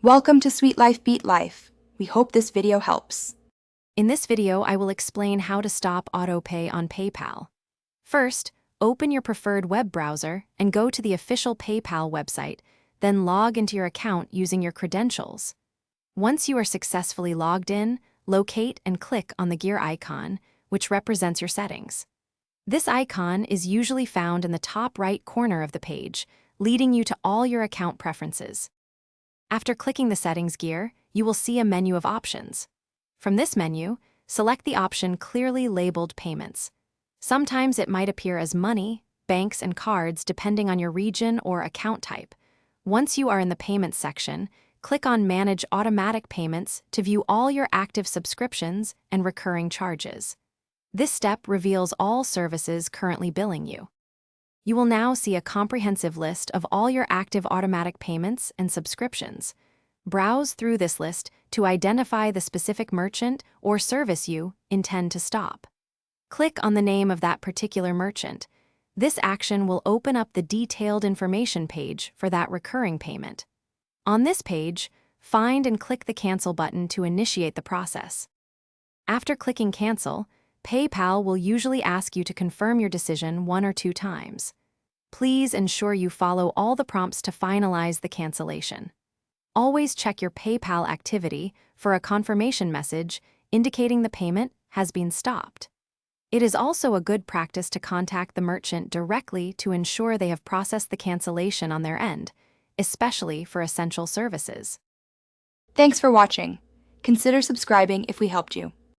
Welcome to Sweet Life Beat Life. We hope this video helps. In this video, I will explain how to stop autopay on PayPal. First, open your preferred web browser and go to the official PayPal website, then log into your account using your credentials. Once you are successfully logged in, locate and click on the gear icon, which represents your settings. This icon is usually found in the top right corner of the page, leading you to all your account preferences. After clicking the Settings gear, you will see a menu of options. From this menu, select the option clearly labeled Payments. Sometimes it might appear as money, banks, and cards depending on your region or account type. Once you are in the Payments section, click on Manage Automatic Payments to view all your active subscriptions and recurring charges. This step reveals all services currently billing you. You will now see a comprehensive list of all your active automatic payments and subscriptions. Browse through this list to identify the specific merchant or service you intend to stop. Click on the name of that particular merchant. This action will open up the detailed information page for that recurring payment. On this page, find and click the Cancel button to initiate the process. After clicking Cancel, PayPal will usually ask you to confirm your decision 1 or 2 times. Please ensure you follow all the prompts to finalize the cancellation. Always check your PayPal activity for a confirmation message indicating the payment has been stopped. It is also a good practice to contact the merchant directly to ensure they have processed the cancellation on their end, especially for essential services. Thanks for watching. Consider subscribing if we helped you.